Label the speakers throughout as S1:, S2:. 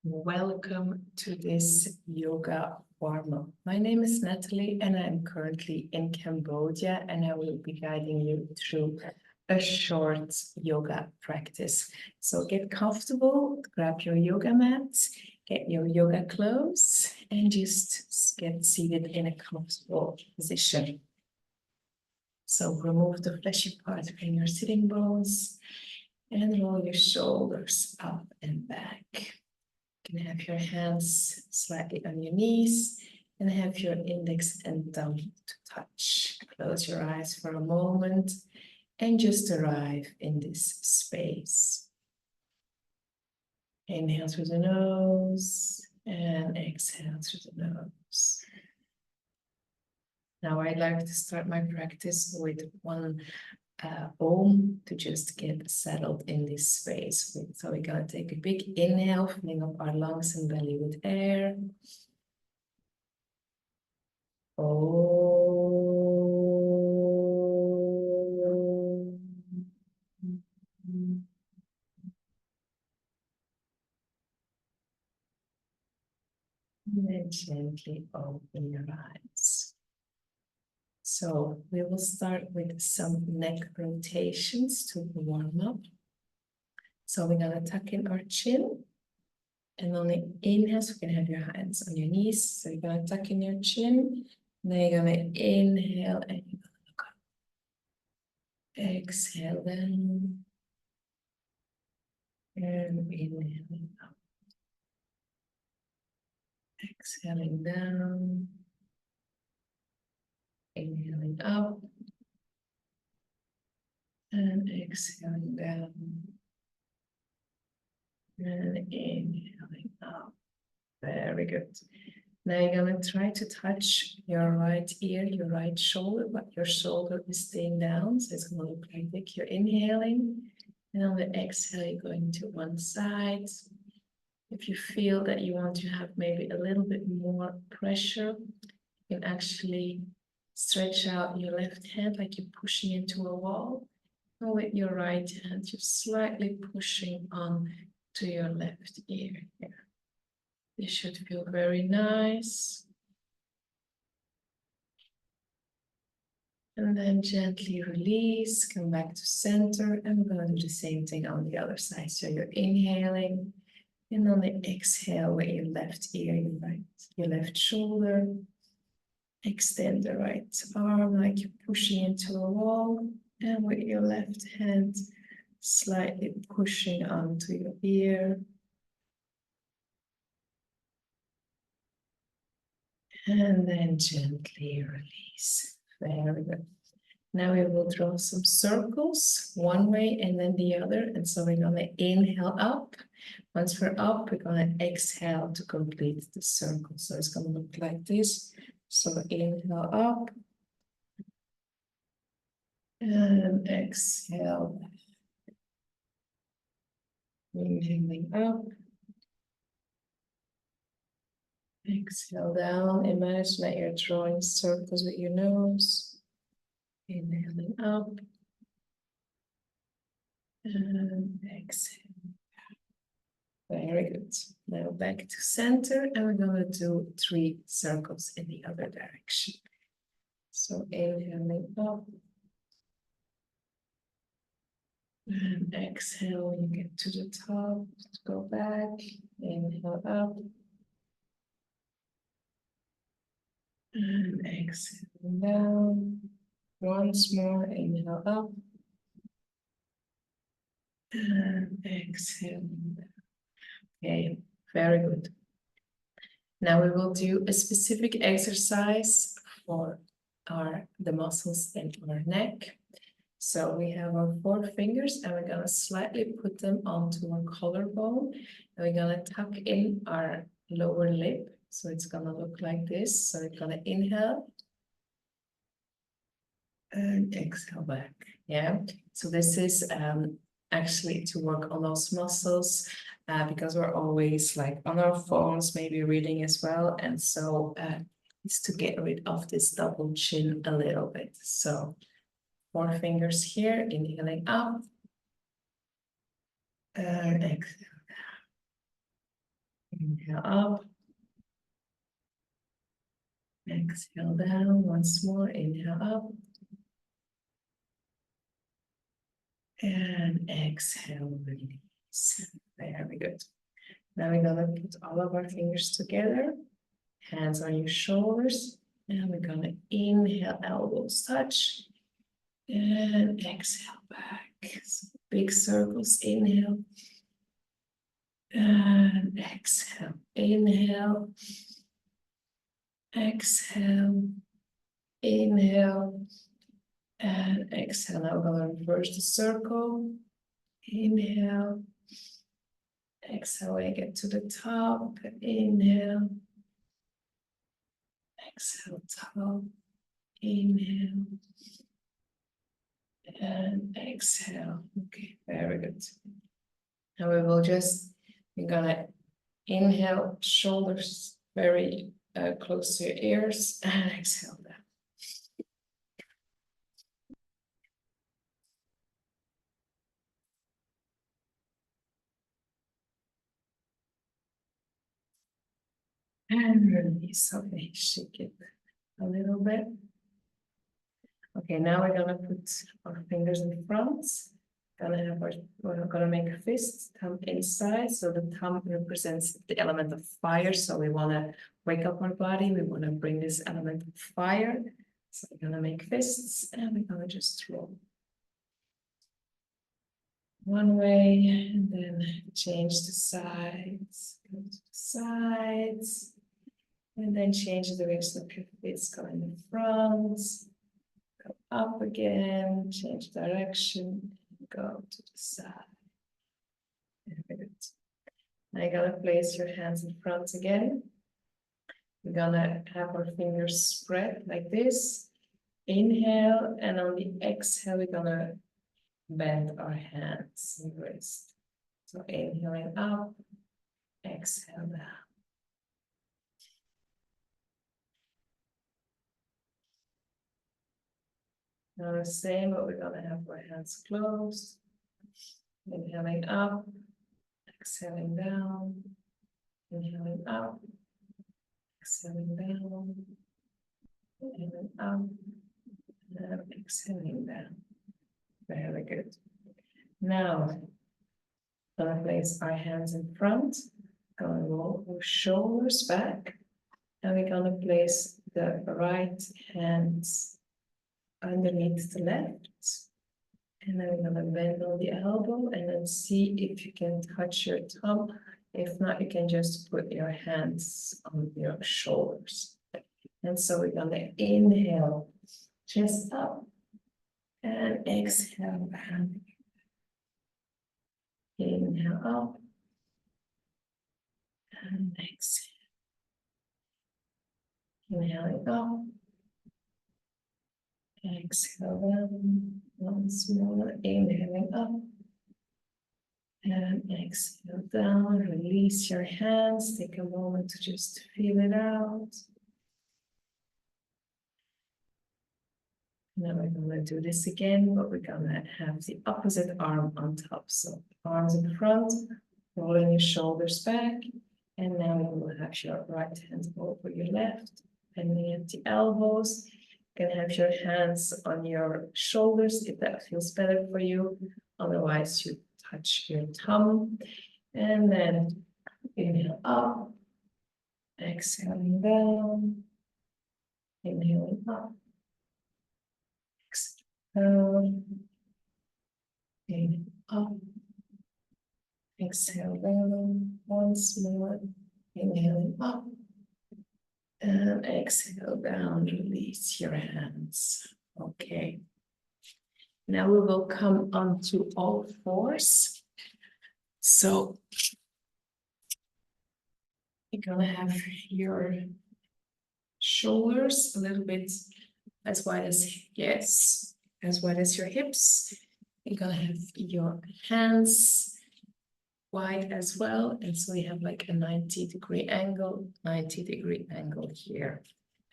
S1: Welcome to this yoga warm-up. My name is Natalie and I'm currently in Cambodia and I will be guiding you through a short yoga practice. So get comfortable, grab your yoga mats, get your yoga clothes and just get seated in a comfortable position. So remove the fleshy part from your sitting bones and roll your shoulders up and back. You can have your hands slightly on your knees and have your index and thumb to touch. Close your eyes for a moment and just arrive in this space. Inhale through the nose and exhale through the nose. Now I'd like to start my practice with one Om to just get settled in this space. So we're going to take a big inhale, filling up our lungs and belly with air. Om. And then gently open your eyes. So we will start with some neck rotations to warm up. So we're going to tuck in our chin. And on the inhale, so you can have your hands on your knees. So you're going to tuck in your chin. Then you're going to inhale and you're going to look up. Exhale down. And inhaling up. Exhaling down. Inhaling up. And exhaling down. And inhaling up. Very good. Now you're going to try to touch your right ear, your right shoulder, but your shoulder is staying down. So it's going to look like this. You're inhaling. And on the exhale, you're going to one side. If you feel that you want to have maybe a little bit more pressure, you can actually stretch out your left hand like you're pushing into a wall. And with your right hand, you're slightly pushing on to your left ear here. This should feel very nice. And then gently release, come back to center, and we're going to do the same thing on the other side. So you're inhaling, and on the exhale with your left ear, your left shoulder. Extend the right arm like you're pushing into a wall, and with your left hand, slightly pushing onto your ear. And then gently release. Very good. Now we will draw some circles, one way and then the other. And so we're going to inhale up. Once we're up, we're going to exhale to complete the circle. So it's going to look like this. So inhale up. And exhale. Inhaling up. Exhale down. Imagine that you're drawing circles with your nose. Inhaling up. And exhale. Very good. Now back to center, and we're going to do 3 circles in the other direction. So inhaling up. And exhale when you get to the top. Go back. Inhale up. And exhale down. Once more, inhale up. And exhale down. Okay, very good. Now we will do a specific exercise for the muscles in our neck. So we have our 4 fingers and we're going to slightly put them onto our collarbone. And we're going to tuck in our lower lip. So it's going to look like this. So we're going to inhale. And exhale back. Yeah. So this is actually to work on those muscles because we're always like on our phones, maybe reading as well. And so it's to get rid of this double chin a little bit. So 4 fingers here, inhaling up. And exhale Inhale up. Exhale down once more. Inhale up. And exhale, release. Very good. Now we're gonna put all of our fingers together. Hands on your shoulders. And we're gonna inhale, elbows touch. And exhale back. So big circles, inhale. And exhale, inhale. Exhale, inhale. And exhale. Now we're gonna reverse the circle. Inhale. Exhale, when you get to the top. Inhale. Exhale, top. Inhale. And exhale. Okay, very good. Now we will we're gonna inhale, shoulders very close to your ears, and exhale down. And release. Okay, shake it a little bit. Okay, now we're gonna put our fingers in front. We're gonna make a fist, thumb inside. So the thumb represents the element of fire. So we wanna wake up our body. We wanna bring this element of fire. So we're gonna make fists and we're gonna just roll. One way and then change the sides, go to the sides. And then change the direction of your fist, go in the front, go up again, change direction, go to the side. Very good. Now you're gonna place your hands in front again. We're gonna have our fingers spread like this. Inhale, and on the exhale, we're gonna bend our hands and wrist. So inhaling up, exhale down. Now the same, but we're gonna have our hands closed. Inhaling up, exhaling down. Inhaling up, exhaling down. Inhaling up, and exhaling down. Very good. Now, gonna place our hands in front. Gonna roll our shoulders back. And we're gonna place the right hand underneath the left. And then we're gonna bend on the elbow and then see if you can touch your thumb. If not, you can just put your hands on your shoulders. And so we're gonna inhale, chest up, and exhale down. Inhale up, and exhale. Inhaling up. Exhale down, once more, inhaling up. And exhale down, release your hands, take a moment to just feel it out. Now we're gonna do this again, but we're gonna have the opposite arm on top. So arms in front, rolling your shoulders back. And now you will have your right hand over your left, bending at the elbows. You can have your hands on your shoulders if that feels better for you. Otherwise, you touch your thumb. And then inhale up, exhaling down, inhaling up, exhale down, inhale up, exhale down, once more, inhaling up. And exhale down, release your hands. Okay. Now we will come onto all fours. So you're gonna have your shoulders a little bit as wide as, yes, as wide as your hips. You're gonna have your hands wide as well, and so you have like a 90-degree angle, 90-degree angle here.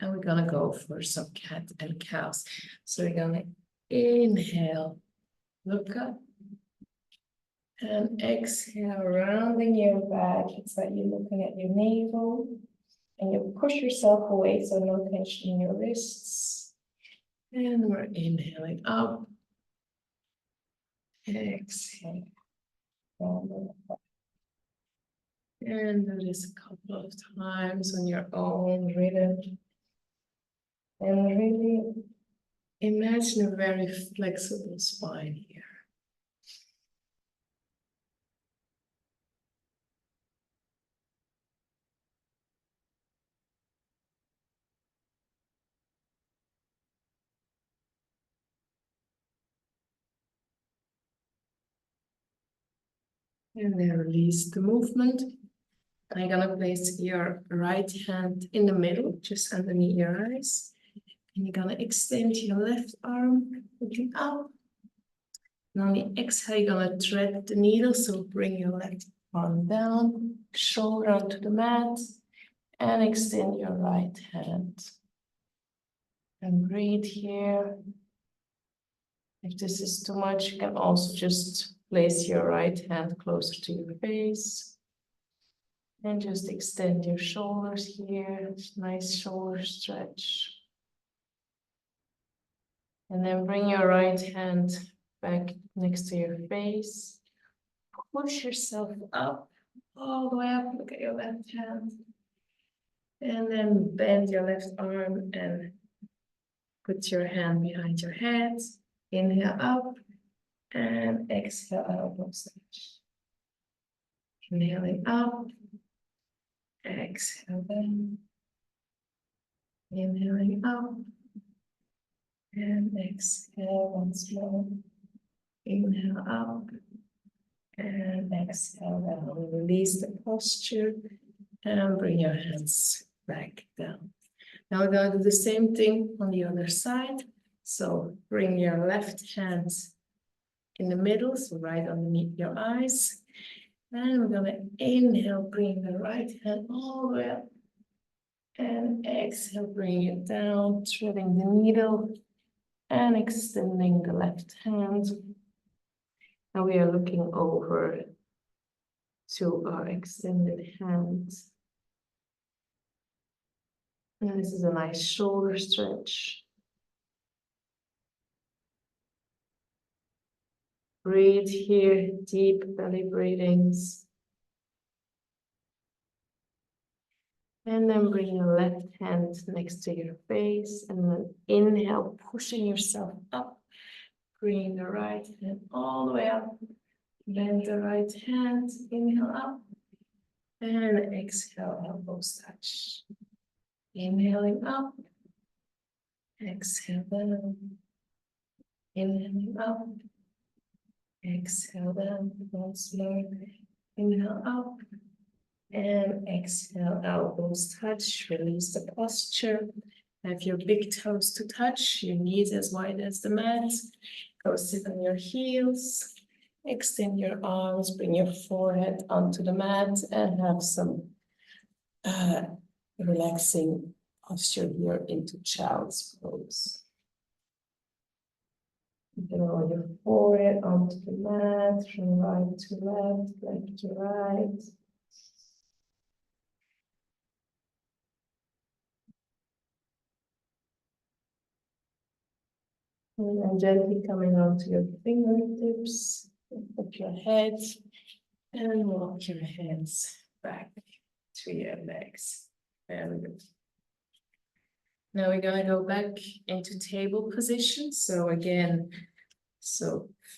S1: And we're gonna go for some cat and cows. So we're gonna inhale, look up, And exhale, rounding your back. It's like you're looking at your navel. And you push yourself away, so no tension in your wrists. And we're inhaling up. Exhale. And do this a couple of times on your own rhythm. And really imagine a very flexible spine here. And then release the movement. I'm gonna place your right hand in the middle, just underneath your eyes. And you're gonna extend your left arm, looking up. And on the exhale, you're gonna thread the needle, so bring your left arm down, shoulder onto the mat, and extend your right hand. And breathe here. If this is too much, you can also just place your right hand closer to your face. And just extend your shoulders here, nice shoulder stretch. And then bring your right hand back next to your face. Push yourself up, all the way up, look at your left hand. And then bend your left arm and put your hand behind your head. Inhale up and exhale, elbow stretch. Inhaling up, exhale down. Inhaling up and exhale once more. Inhale up and exhale down. Release the posture and bring your hands back down. Now we're going to do the same thing on the other side. So bring your left hand in the middle, so right underneath your eyes. And we're going to inhale, bring the right hand all the way up. And exhale, bring it down, threading the needle and extending the left hand. Now we are looking over to our extended hands. And this is a nice shoulder stretch. Breathe here, deep belly breathings. And then bring your left hand next to your face and then inhale, pushing yourself up. Bring the right hand all the way up. Bend the right hand, inhale up. And exhale, elbows touch. Inhaling up. Exhale down. Inhaling up. Exhale down once more. Inhale up. And exhale, elbows touch. Release the posture. Have your big toes to touch, your knees as wide as the mat. Go sit on your heels. Extend your arms, bring your forehead onto the mat and have some relaxing posture here into child's pose. Draw your forehead onto the mat, from right to left, left to right. And then gently coming onto your fingertips, up your head, and walk your hands back to your legs. Very good. Now we're gonna go back into table position. So again,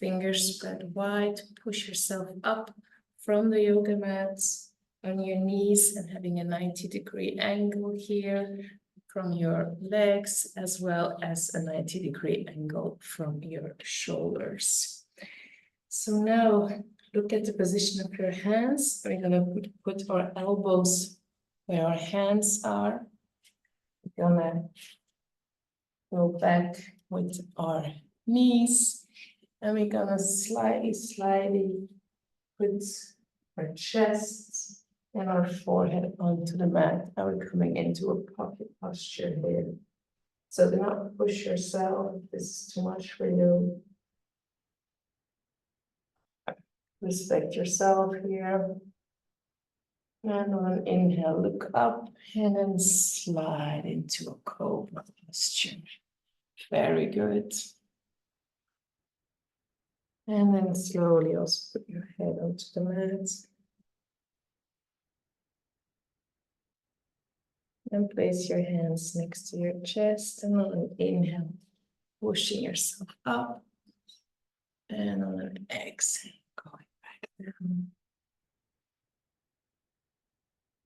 S1: fingers spread wide, push yourself up from the yoga mat on your knees and having a 90-degree angle here from your legs, as well as a 90-degree angle from your shoulders. So now look at the position of your hands. We're gonna put our elbows where our hands are. We're gonna go back with our knees, and we're gonna slightly put our chest and our forehead onto the mat. And we're coming into a pocket posture here. So do not push yourself if this is too much for you. Respect yourself here. And on inhale, look up and then slide into a cobra posture. Very good. And then slowly also put your head onto the mat. And place your hands next to your chest. And on an inhale, pushing yourself up. And on an exhale, going back down.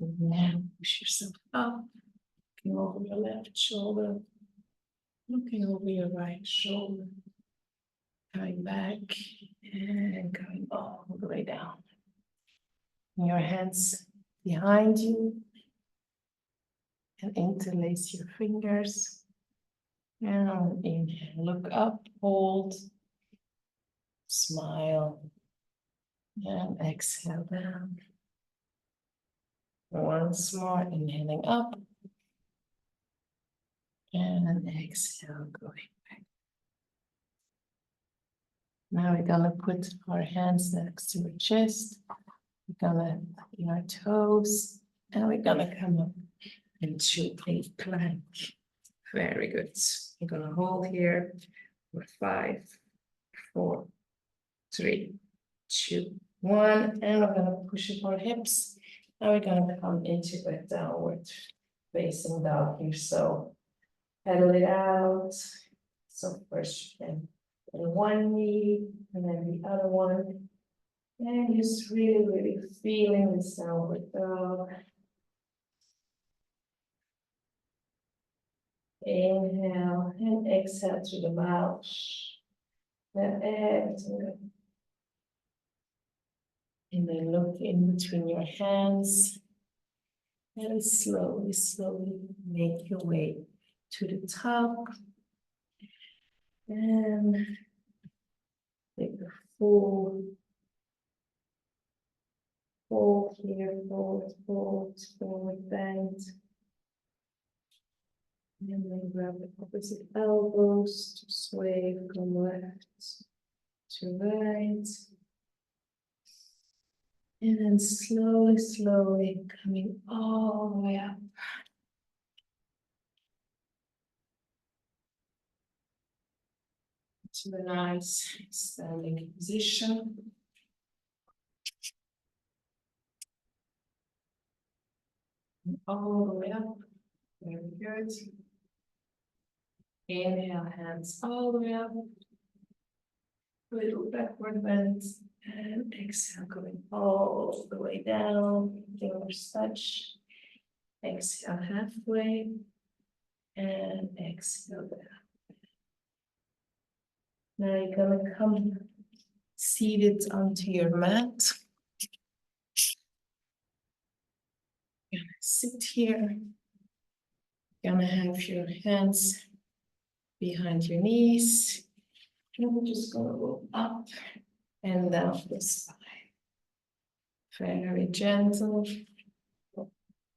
S1: And now push yourself up. Looking over your left shoulder. Looking over your right shoulder. Coming back and going all the way down. And your hands behind you. And interlace your fingers. And on inhale, look up, hold, smile, and exhale down. Once more, inhaling up, and exhale, going back. Now we're gonna put our hands next to our chest. We're gonna in our toes, and we're gonna come up into a plank. Very good. We're gonna hold here for 5, 4, 3, 2, 1, and we're gonna push up our hips. Now we're gonna come into a downward facing dog here. So pedal it out. So first you can on one knee and then the other one. And just really, really feeling this downward dog. Inhale and exhale through the mouth. Let everything go. And then look in between your hands. And slowly, slowly make your way to the top. And take a full fold here, fold, forward bend. And then grab the opposite elbows to sway from left to right. And then slowly, slowly coming all the way up. To a nice standing position. And all the way up. Very good. Inhale, hands all the way up. Little backward bend. And exhale, going all the way down. Fingers touch. Exhale halfway. And exhale down. Now you're gonna come seated onto your mat. You're gonna sit here. You're gonna have your hands behind your knees. And we're just gonna go up and down the spine. Very gentle. Up.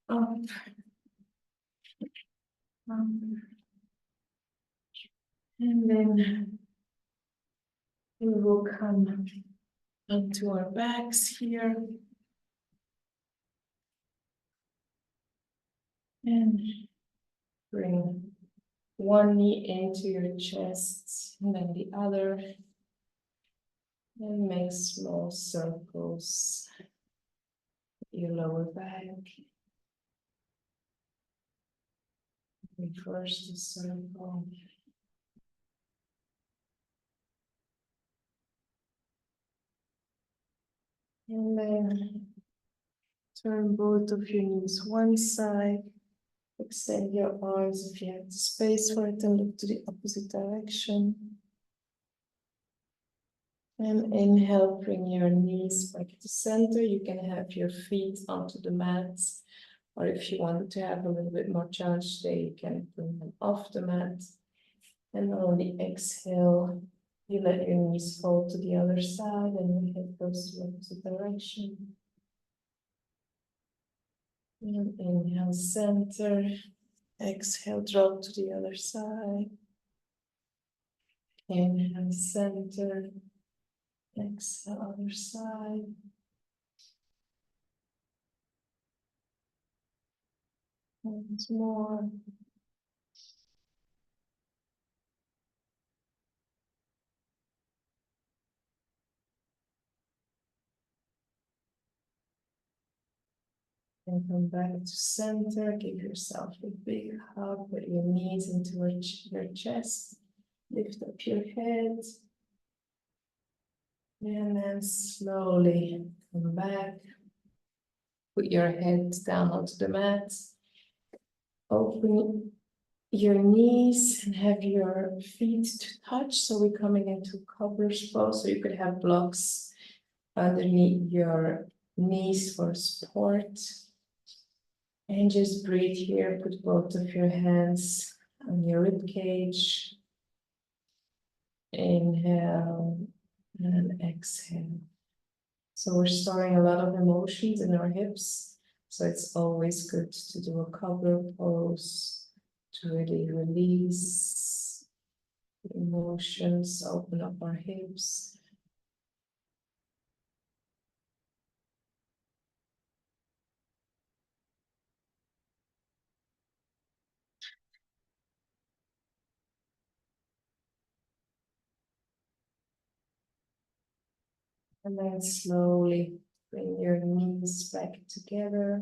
S1: Up. And then we will come onto our backs here. And bring one knee into your chest and then the other. And make small circles with your lower back. Reverse the circle. And then turn both of your knees one side. Extend your arms if you have the space for it and look to the opposite direction. And inhale, bring your knees back to center. You can have your feet onto the mats. Or if you want to have a little bit more challenge today, you can bring them off the mat. And on the exhale, you let your knees fall to the other side and your head goes to the opposite direction. And inhale, center. Exhale, drop to the other side. Inhale, center. Exhale, other side. Once more. And come back to center. Give yourself a big hug. Put your knees into your chest. Lift up your head. And then slowly come back. Put your head down onto the mat. Open your knees and have your feet to touch. So we're coming into cobbler's pose. So you could have blocks underneath your knees for support. And just breathe here. Put both of your hands on your rib cage. Inhale and exhale. So we're storing a lot of emotions in our hips. So it's always good to do a cobbler pose to really release the emotions, open up our hips. And then slowly bring your knees back together.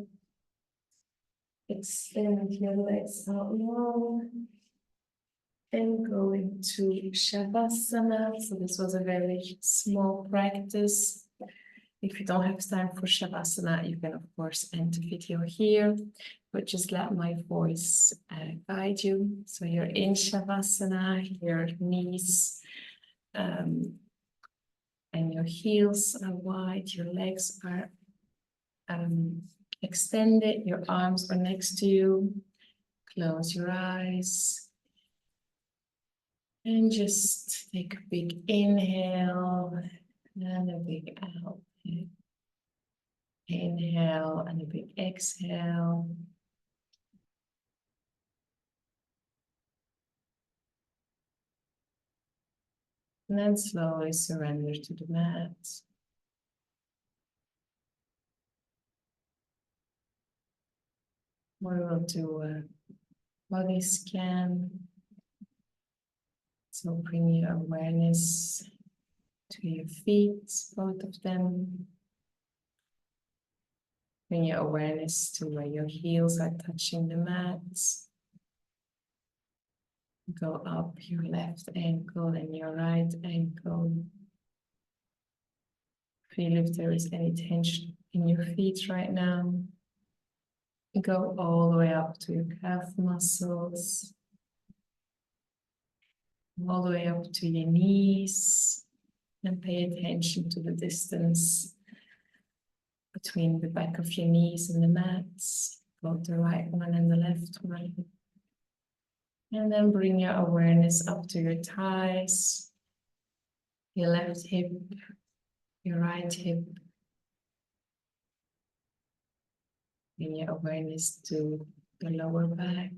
S1: Extend your legs out long. And go into shavasana. So this was a very small practice. If you don't have time for shavasana, you can of course end the video here, but just let my voice guide you. So you're in shavasana, your knees and your heels are wide, your legs are extended, your arms are next to you. Close your eyes. And just take a big inhale and a big out. Inhale and a big exhale. And then slowly surrender to the mat. We will do a body scan. So bring your awareness to your feet, both of them. Bring your awareness to where your heels are touching the mat. Go up your left ankle and your right ankle. Feel if there is any tension in your feet right now. Go all the way up to your calf muscles. All the way up to your knees. And pay attention to the distance between the back of your knees and the mats. Both the right one and the left one. And then bring your awareness up to your thighs, your left hip, your right hip. Bring your awareness to the lower back.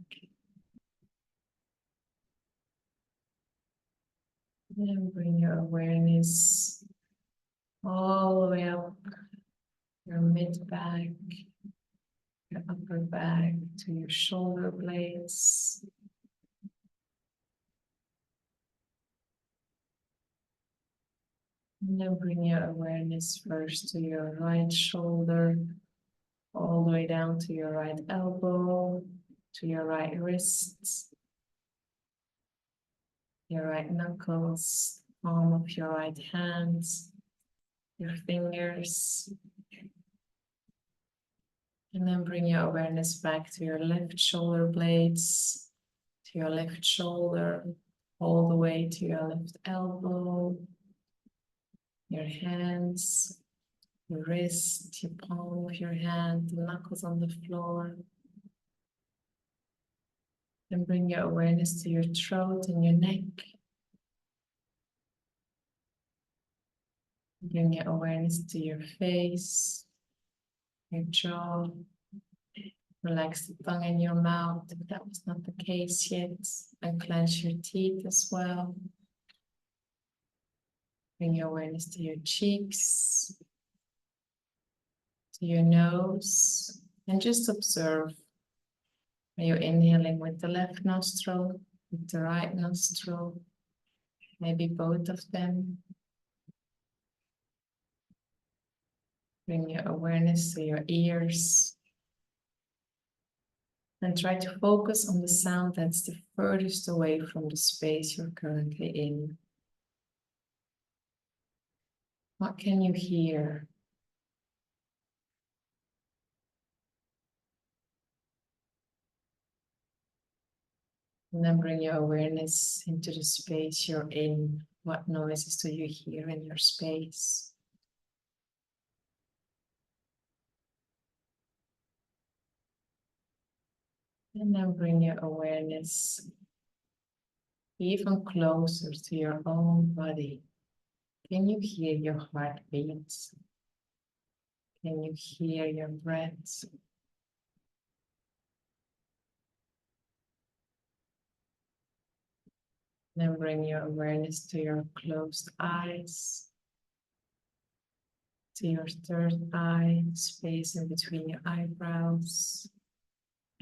S1: And then bring your awareness all the way up your mid back, your upper back to your shoulder blades. And then bring your awareness first to your right shoulder, all the way down to your right elbow, to your right wrist, your right knuckles, palm of your right hand, your fingers. And then bring your awareness back to your left shoulder blades, to your left shoulder, all the way to your left elbow, your hands, your wrist, your palm of your hand, the knuckles on the floor. And bring your awareness to your throat and your neck. Bring your awareness to your face, your jaw. Relax the tongue in your mouth if that was not the case yet. And clench your teeth as well. Bring your awareness to your cheeks, to your nose, and just observe. Are you inhaling with the left nostril, with the right nostril, maybe both of them? Bring your awareness to your ears. And try to focus on the sound that's the furthest away from the space you're currently in. What can you hear? And then bring your awareness into the space you're in. What noises do you hear in your space? And then bring your awareness even closer to your own body. Can you hear your heartbeat? Can you hear your breath? Then bring your awareness to your closed eyes, to your third eye, space in between your eyebrows.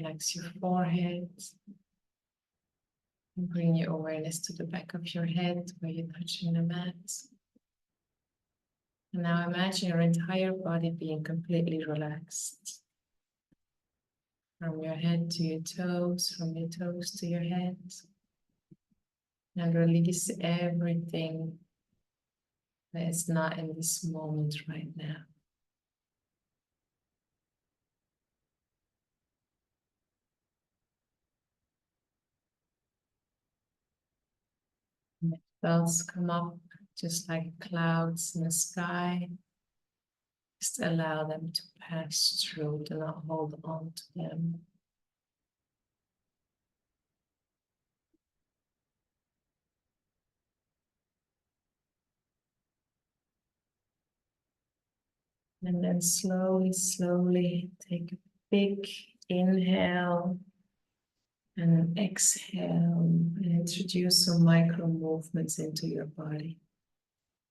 S1: Relax your forehead. And bring your awareness to the back of your head where you're touching the mat. And now imagine your entire body being completely relaxed. From your head to your toes, from your toes to your head. And release everything that is not in this moment right now. Let thoughts come up just like clouds in the sky. Just allow them to pass through, do not hold on to them. And then slowly, slowly take a big inhale and an exhale and introduce some micro movements into your body.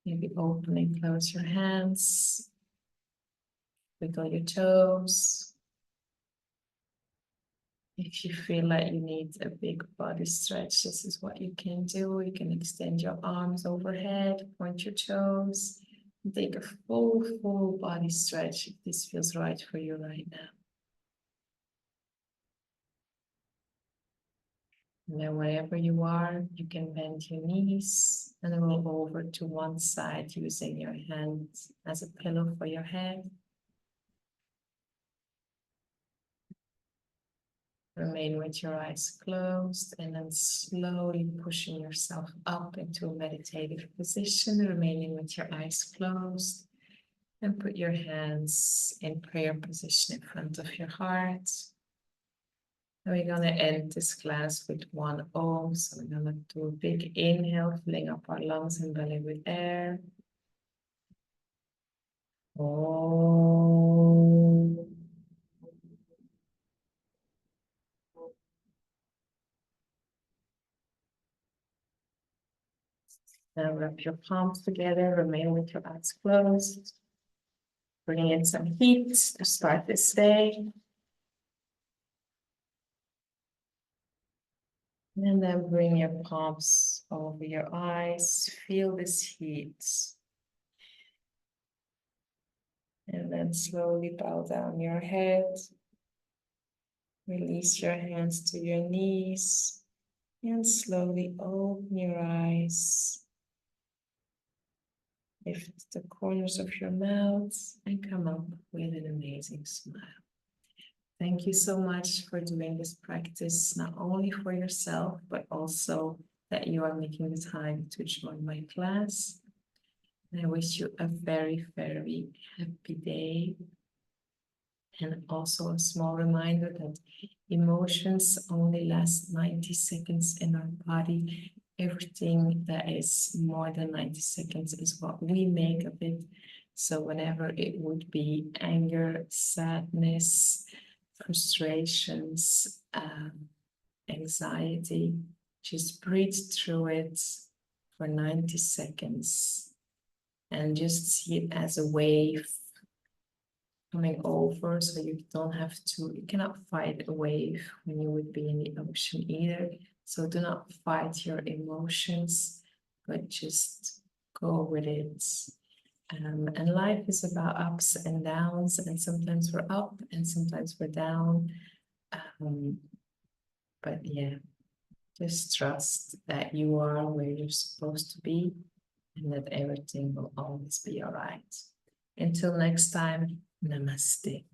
S1: Maybe open and close your hands, wiggle your toes. If you feel like you need a big body stretch, this is what you can do. You can extend your arms overhead, point your toes. Take a full body stretch if this feels right for you right now. And then wherever you are, you can bend your knees and roll over to one side using your hands as a pillow for your head. Remain with your eyes closed and then slowly pushing yourself up into a meditative position, remaining with your eyes closed. And put your hands in prayer position in front of your heart. And we're going to end this class with one Om. So we're going to do a big inhale, filling up our lungs and belly with air. Om. Now wrap your palms together, remain with your eyes closed. Bring in some heat to start this day. And then bring your palms over your eyes. Feel this heat. And then slowly bow down your head. Release your hands to your knees. And slowly open your eyes. Lift the corners of your mouth and come up with an amazing smile. Thank you so much for doing this practice, not only for yourself, but also that you are making the time to join my class. And I wish you a very, very happy day. And also a small reminder that emotions only last 90 seconds in our body. Everything that is more than 90 seconds is what we make of it. So whenever it would be anger, sadness, frustrations, anxiety, just breathe through it for 90 seconds and just see it as a wave coming over, so you don't have to, you cannot fight a wave when you would be in the ocean either. So do not fight your emotions, but just go with it. And life is about ups and downs, and sometimes we're up and sometimes we're down. But yeah, just trust that you are where you're supposed to be and that everything will always be all right. Until next time, namaste.